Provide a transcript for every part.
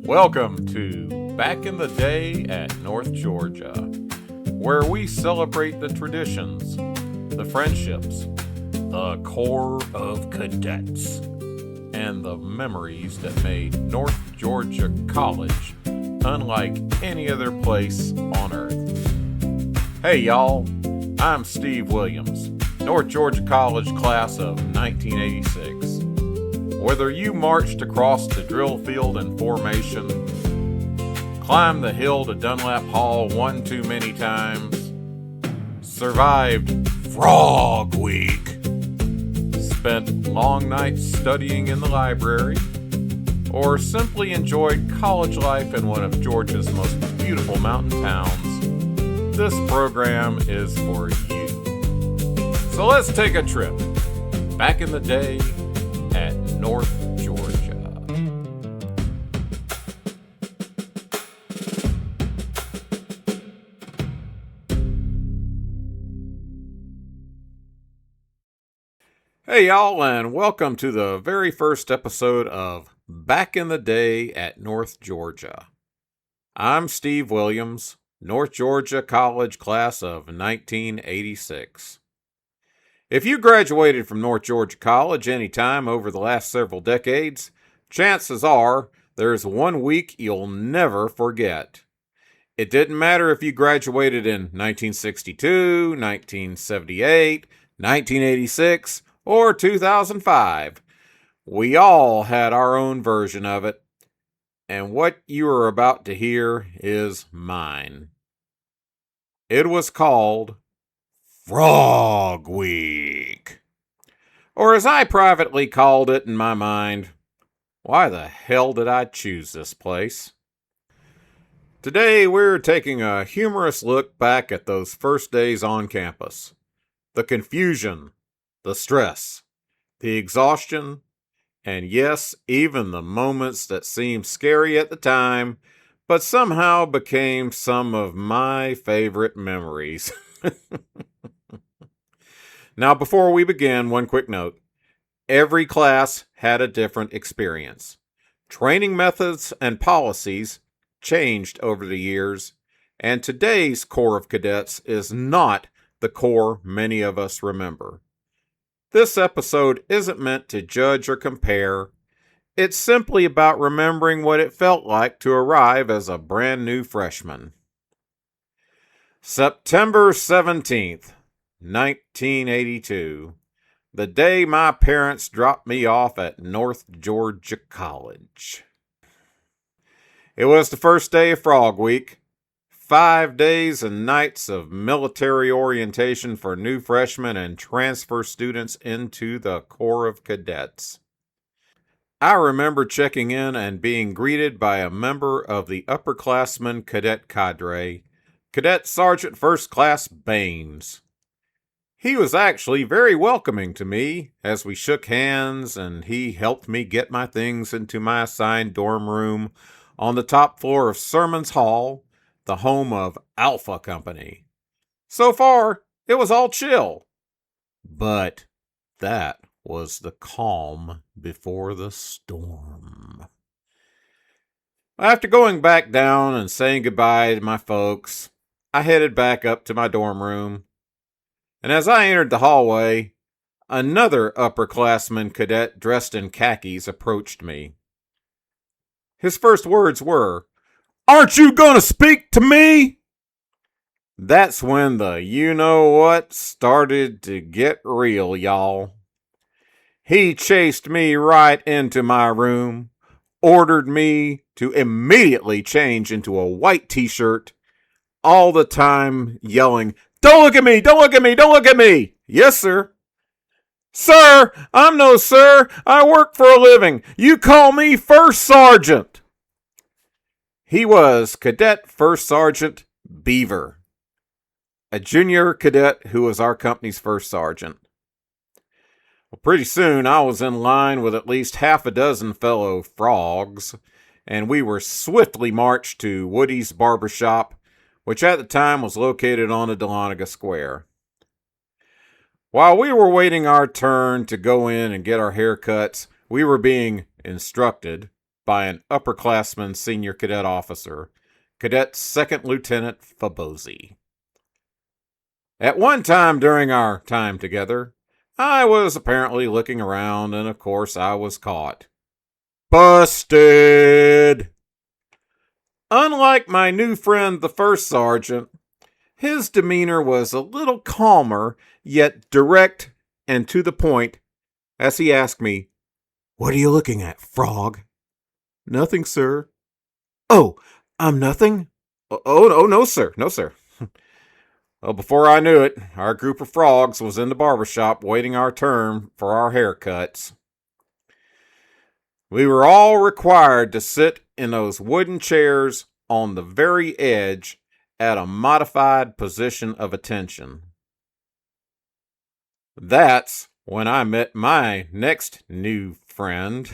Welcome to Back in the Day at North Georgia, where we celebrate the traditions, the friendships, the Corps of Cadets, and the memories that made North Georgia College unlike any other place on earth. Hey y'all, I'm Steve Williams, North Georgia College class of 1986. Whether you marched across the drill field in formation, climbed the hill to Dunlap Hall one too many times, survived Frog Week, spent long nights studying in the library, or simply enjoyed college life in one of Georgia's most beautiful mountain towns, this program is for you. So let's take a trip back in the day at North Georgia. Hey y'all, and welcome to the very first episode of Back in the Day at North Georgia. I'm Steve Williams, North Georgia College class of 1986. If you graduated from North Georgia College any time over the last several decades, chances are there's one week you'll never forget. It didn't matter if you graduated in 1962, 1978, 1986, or 2005. We all had our own version of it, and what you are about to hear is mine. It was called Frog Week. Or as I privately called it in my mind, why the hell did I choose this place? Today we're taking a humorous look back at those first days on campus. The confusion, the stress, the exhaustion, and yes, even the moments that seemed scary at the time, but somehow became some of my favorite memories. Now, before we begin, one quick note. Every class had a different experience. Training methods and policies changed over the years, and today's Corps of Cadets is not the Corps many of us remember. This episode isn't meant to judge or compare. It's simply about remembering what it felt like to arrive as a brand new freshman. September 17th, 1982, the day my parents dropped me off at North Georgia College. It was the first day of Frog Week, 5 days and nights of military orientation for new freshmen and transfer students into the Corps of Cadets. I remember checking in and being greeted by a member of the upperclassmen cadet cadre, Cadet Sergeant First Class Baines. He was actually very welcoming to me as we shook hands, and he helped me get my things into my assigned dorm room on the top floor of Sermons Hall, the home of Alpha Company. So far, it was all chill. But that was the calm before the storm. After going back down and saying goodbye to my folks, I headed back up to my dorm room. And as I entered the hallway, another upperclassman cadet dressed in khakis approached me. His first words were, "Aren't you gonna speak to me?" That's when the you-know-what started to get real, y'all. He chased me right into my room, ordered me to immediately change into a white t-shirt, all the time yelling, "Don't look at me! Don't look at me! Don't look at me!" "Yes, sir." "Sir, I'm no sir. I work for a living. You call me First Sergeant." He was Cadet First Sergeant Beaver, a junior cadet who was our company's first sergeant. Well, pretty soon I was in line with at least half a dozen fellow frogs, and we were swiftly marched to Woody's Barbershop, which at the time was located on the Dahlonega Square. While we were waiting our turn to go in and get our haircuts, we were being instructed by an upperclassman senior cadet officer, Cadet Second Lieutenant Fabosi. At one time during our time together, I was apparently looking around, and of course I was caught. Busted! Unlike my new friend, the first sergeant, his demeanor was a little calmer, yet direct and to the point, as he asked me, "What are you looking at, Frog?" "Nothing, sir." "Oh, I'm nothing?" Oh, no, sir. No, sir." Well, before I knew it, our group of frogs was in the barbershop waiting our turn for our haircuts. We were all required to sit in those wooden chairs on the very edge at a modified position of attention. That's when I met my next new friend,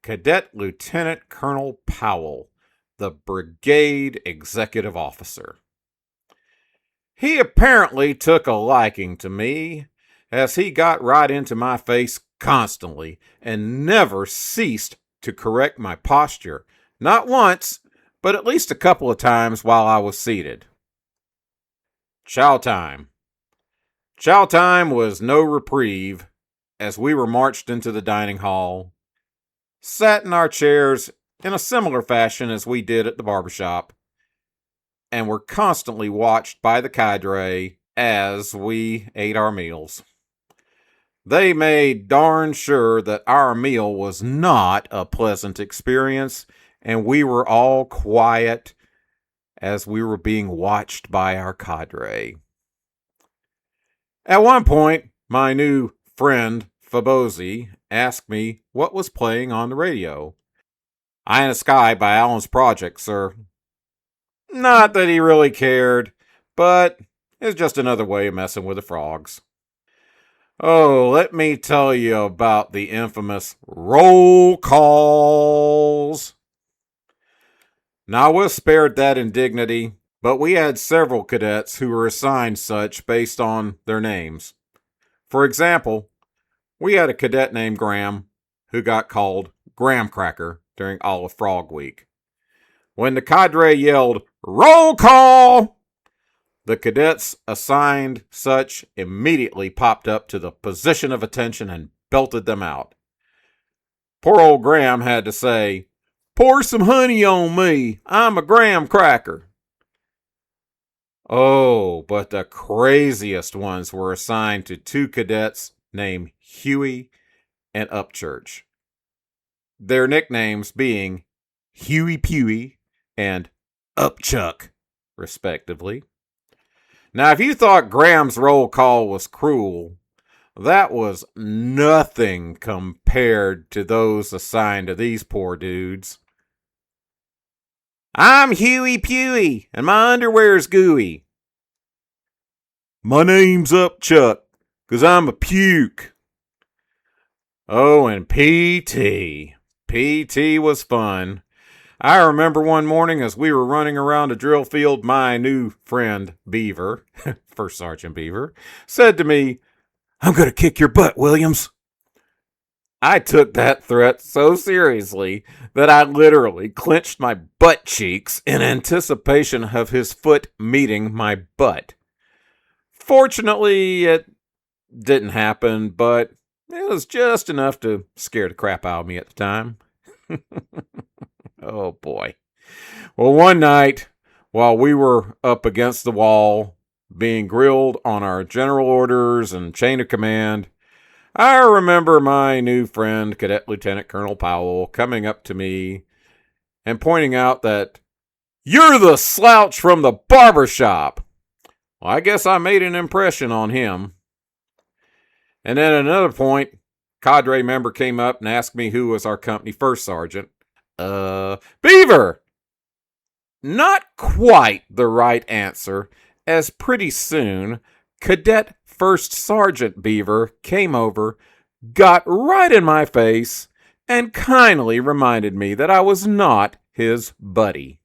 Cadet Lieutenant Colonel Powell, the Brigade Executive Officer. He apparently took a liking to me, as he got right into my face constantly and never ceased to correct my posture, not once, but at least a couple of times while I was seated. Chow time. Chow time was no reprieve, as we were marched into the dining hall, sat in our chairs in a similar fashion as we did at the barbershop, and were constantly watched by the cadre as we ate our meals. They made darn sure that our meal was not a pleasant experience, and we were all quiet as we were being watched by our cadre. At one point, my new friend Fabosi asked me what was playing on the radio. "Eye in the Sky" by Alan's Project, sir. Not that he really cared, but it's just another way of messing with the frogs. Oh, let me tell you about the infamous roll calls. Now, I was spared that indignity, but we had several cadets who were assigned such based on their names. For example, we had a cadet named Graham who got called Graham Cracker during Olive Frog Week. When the cadre yelled, "Roll call!" the cadets assigned such immediately popped up to the position of attention and belted them out. Poor old Graham had to say, "Pour some honey on me. I'm a Graham Cracker." Oh, but the craziest ones were assigned to two cadets named Huey and Upchurch, their nicknames being Huey Pewey and Upchuck, respectively. Now, if you thought Graham's roll call was cruel, that was nothing compared to those assigned to these poor dudes. "I'm Huey Pewey, and my underwear's gooey." "My name's Upchuck, 'cause I'm a puke." Oh, and PT. PT was fun. I remember one morning as we were running around a drill field, my new friend, Beaver, First Sergeant Beaver, said to me, "I'm going to kick your butt, Williams." I took that threat so seriously that I literally clenched my butt cheeks in anticipation of his foot meeting my butt. Fortunately, it didn't happen, but it was just enough to scare the crap out of me at the time. Oh, boy. Well, one night, while we were up against the wall, being grilled on our general orders and chain of command, I remember my new friend, Cadet Lieutenant Colonel Powell, coming up to me and pointing out that, "You're the slouch from the barbershop." Well, I guess I made an impression on him. And then at another point, cadre member came up and asked me who was our company first sergeant. Beaver! Not quite the right answer, as pretty soon, Cadet First Sergeant Beaver came over, got right in my face, and kindly reminded me that I was not his buddy.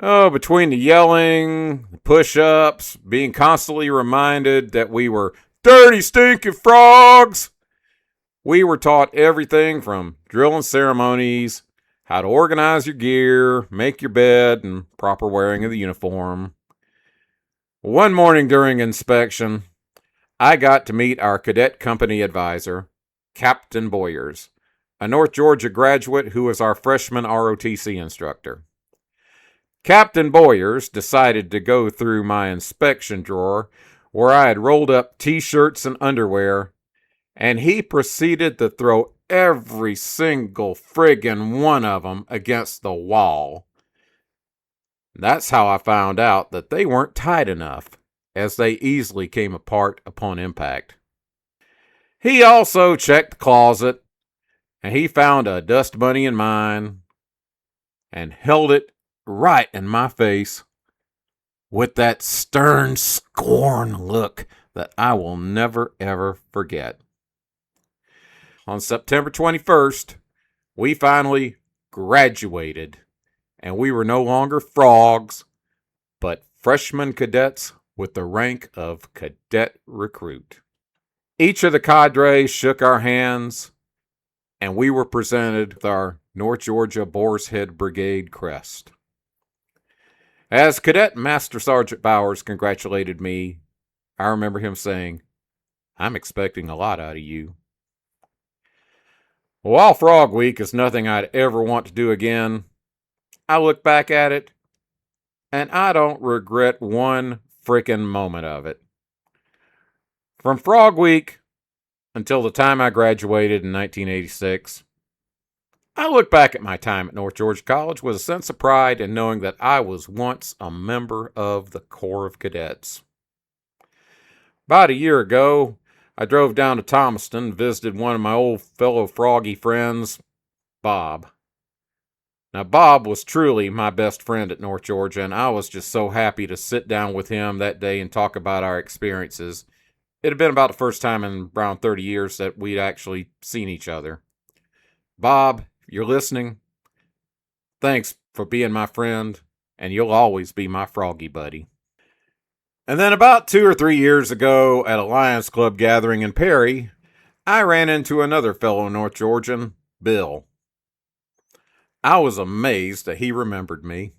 Oh, between the yelling, the push-ups, being constantly reminded that we were dirty, stinking frogs, We were taught everything from drill and ceremonies, how to organize your gear, make your bed, and proper wearing of the uniform. One morning during inspection, I got to meet our cadet company advisor, Captain Boyers, a North Georgia graduate who was our freshman ROTC instructor. Captain Boyers decided to go through my inspection drawer where I had rolled up t-shirts and underwear, and he proceeded to throw every single friggin' one of them against the wall. That's how I found out that they weren't tight enough, as they easily came apart upon impact. He also checked the closet, and he found a dust bunny in mine, and held it right in my face with that stern scorn look that I will never ever forget. On September 21st, we finally graduated, and we were no longer frogs, but freshman cadets with the rank of cadet recruit. Each of the cadres shook our hands, and we were presented with our North Georgia Boar's Head Brigade crest. As Cadet Master Sergeant Bowers congratulated me, I remember him saying, "I'm expecting a lot out of you." While Frog Week is nothing I'd ever want to do again, I look back at it, and I don't regret one frickin' moment of it. From Frog Week until the time I graduated in 1986, I look back at my time at North Georgia College with a sense of pride in knowing that I was once a member of the Corps of Cadets. About a year ago, I drove down to Thomaston and visited one of my old fellow froggy friends, Bob. Now, Bob was truly my best friend at North Georgia, and I was just so happy to sit down with him that day and talk about our experiences. It had been about the first time in around 30 years that we'd actually seen each other. Bob, if you're listening, thanks for being my friend, and you'll always be my froggy buddy. And then about 2 or 3 years ago at a Lions Club gathering in Perry, I ran into another fellow North Georgian, Bill. I was amazed that he remembered me.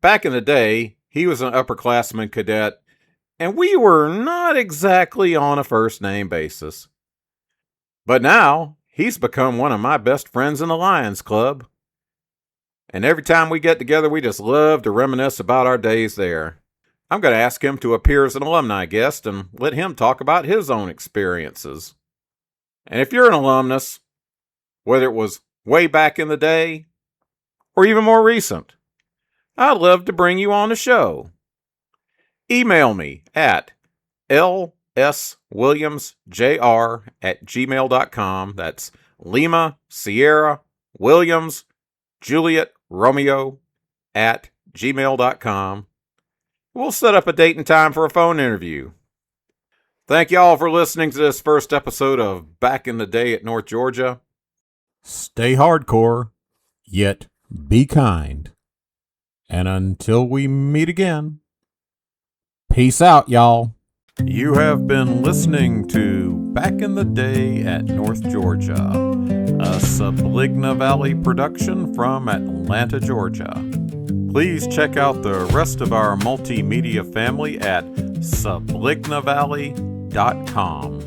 Back in the day, he was an upperclassman cadet, and we were not exactly on a first-name basis. But now, he's become one of my best friends in the Lions Club. And every time we get together, we just love to reminisce about our days there. I'm going to ask him to appear as an alumni guest and let him talk about his own experiences. And if you're an alumnus, whether it was way back in the day or even more recent, I'd love to bring you on the show. Email me at lswilliamsjr@gmail.com. That's Lima, Sierra, Williams, Juliet, Romeo @gmail.com. We'll set up a date and time for a phone interview. Thank you all for listening to this first episode of Back in the Day at North Georgia. Stay hardcore, yet be kind. And until we meet again, peace out, y'all. You have been listening to Back in the Day at North Georgia, a Subligna Valley production from Atlanta, Georgia. Please check out the rest of our multimedia family at sublignavalley.com.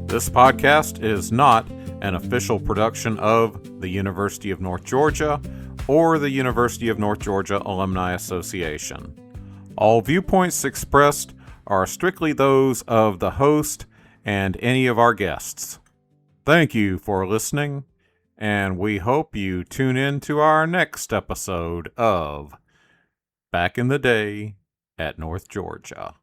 This podcast is not an official production of the University of North Georgia or the University of North Georgia Alumni Association. All viewpoints expressed are strictly those of the host and any of our guests. Thank you for listening, and we hope you tune in to our next episode of Back in the Day at North Georgia.